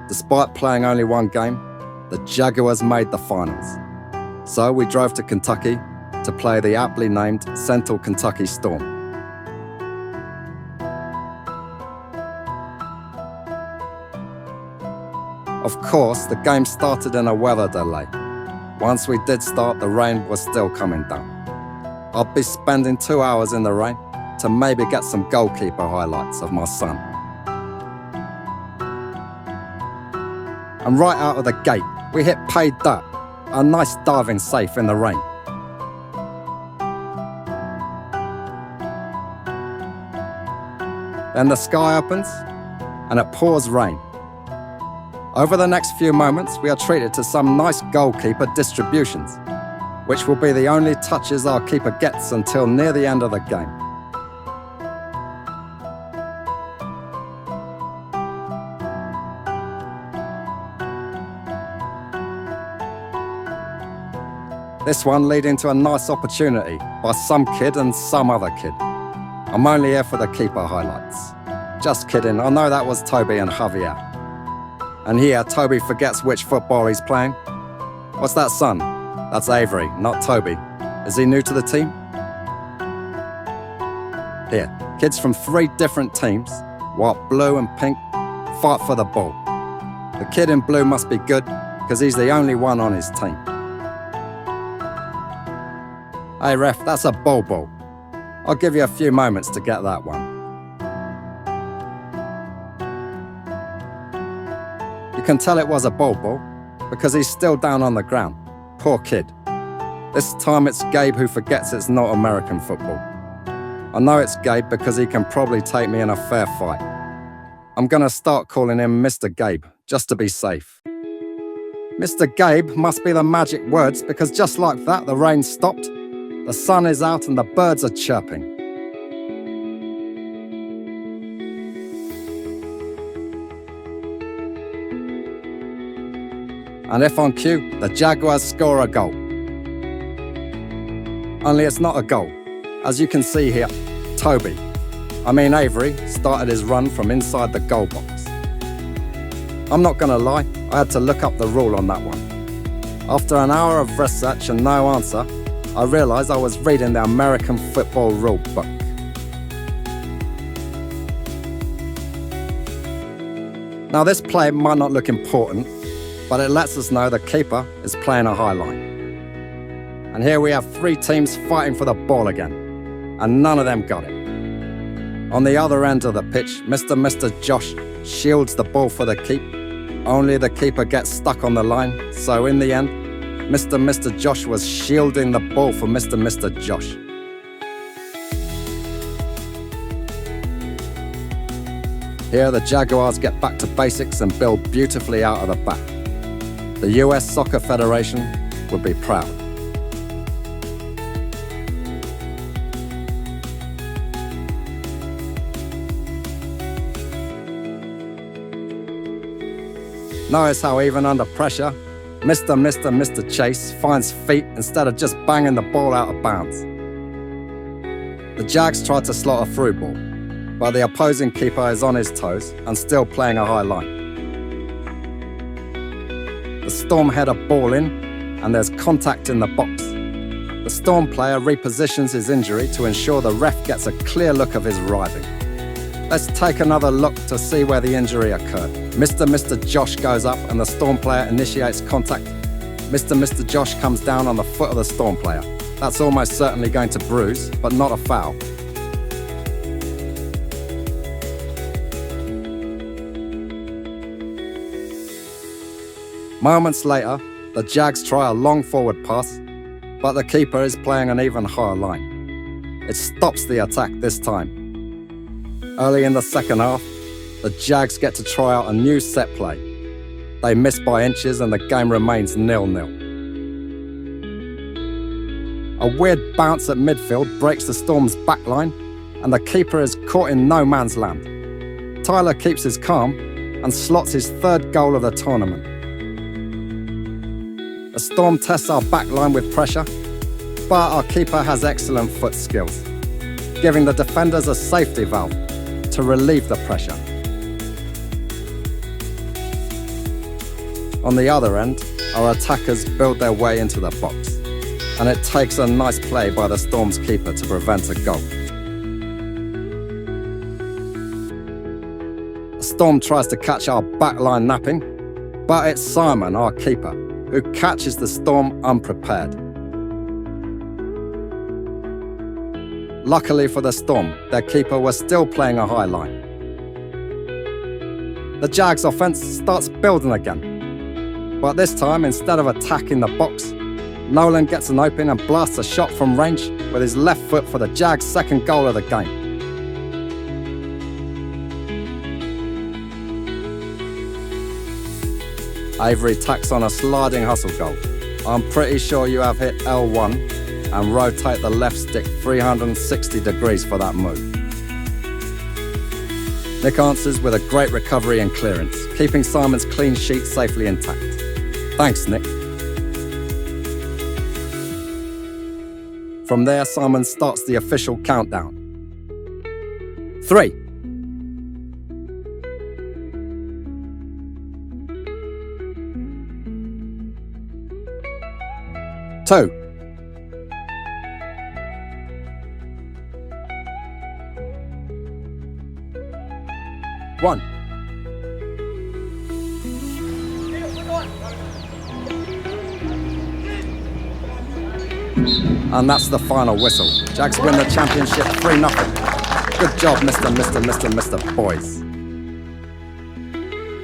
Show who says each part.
Speaker 1: Despite playing only one game, the Jaguars made the finals. So we drove to Kentucky to play the aptly named Central Kentucky Storm. Of course, the game started in a weather delay. Once we did start, the rain was still coming down. I'd be spending 2 hours in the rain to maybe get some goalkeeper highlights of my son. And right out of the gate, we hit paid dirt, a nice diving safe in the rain. Then the sky opens and it pours rain. Over the next few moments, we are treated to some nice goalkeeper distributions, which will be the only touches our keeper gets until near the end of the game. This one leading to a nice opportunity by some kid and some other kid. I'm only here for the keeper highlights. Just kidding, I know that was Toby and Javier. And here, Toby forgets which football he's playing. What's that, son? That's Avery, not Toby. Is he new to the team? Here, kids from 3 different teams, white, blue and pink, fight for the ball. The kid in blue must be good because he's the only one on his team. Hey ref, that's a ball. I'll give you a few moments to get that one. You can tell it was a ball because he's still down on the ground. Poor kid. This time it's Gabe who forgets it's not American football. I know it's Gabe because he can probably take me in a fair fight. I'm gonna start calling him Mr. Gabe, just to be safe. Mr. Gabe must be the magic words because just like that the rain stopped, the sun is out and the birds are chirping. And if on cue, the Jaguars score a goal. Only it's not a goal. As you can see here, Avery started his run from inside the goal box. I'm not gonna lie, I had to look up the rule on that one. After an hour of research and no answer, I realised I was reading the American football rule book. Now this play might not look important, but it lets us know the keeper is playing a high line. And here we have 3 teams fighting for the ball again, and none of them got it. On the other end of the pitch, Mr. Josh shields the ball for the keep. Only the keeper gets stuck on the line, so in the end, Mr. Josh was shielding the ball for Mr. Josh. Here the Jaguars get back to basics and build beautifully out of the back. The US Soccer Federation would be proud. Notice how even under pressure, Mr. Chase finds feet instead of just banging the ball out of bounds. The Jags tried to slot a through ball, but the opposing keeper is on his toes and still playing a high line. The Storm head a ball in, and there's contact in the box. The Storm player repositions his injury to ensure the ref gets a clear look of his writhing. Let's take another look to see where the injury occurred. Mr. Josh goes up and the Storm player initiates contact. Mr. Josh comes down on the foot of the Storm player. That's almost certainly going to bruise, but not a foul. Moments later, the Jags try a long forward pass, but the keeper is playing an even higher line. It stops the attack this time. Early in the second half, the Jags get to try out a new set play. They miss by inches and the game remains 0-0. A weird bounce at midfield breaks the Storm's backline and the keeper is caught in no man's land. Tyler keeps his calm and slots his 3rd goal of the tournament. The Storm tests our backline with pressure, but our keeper has excellent foot skills, giving the defenders a safety valve to relieve the pressure. On the other end, our attackers build their way into the box, and it takes a nice play by the Storm's keeper to prevent a goal. The Storm tries to catch our backline napping, but it's Simon, our keeper, who catches the Storm unprepared. Luckily for the Storm, their keeper was still playing a high line. The Jags' offense starts building again, but this time, instead of attacking the box, Nolan gets an open and blasts a shot from range with his left foot for the Jags' second goal of the game. Avery tacks on a sliding hustle goal. I'm pretty sure you have hit L1 and rotate the left stick 360 degrees for that move. Nick answers with a great recovery and clearance, keeping Simon's clean sheet safely intact. Thanks, Nick. From there, Simon starts the official countdown. 3. 2. 1. And that's the final whistle. Jags win the championship 3-0. Good job, Mr. Boys.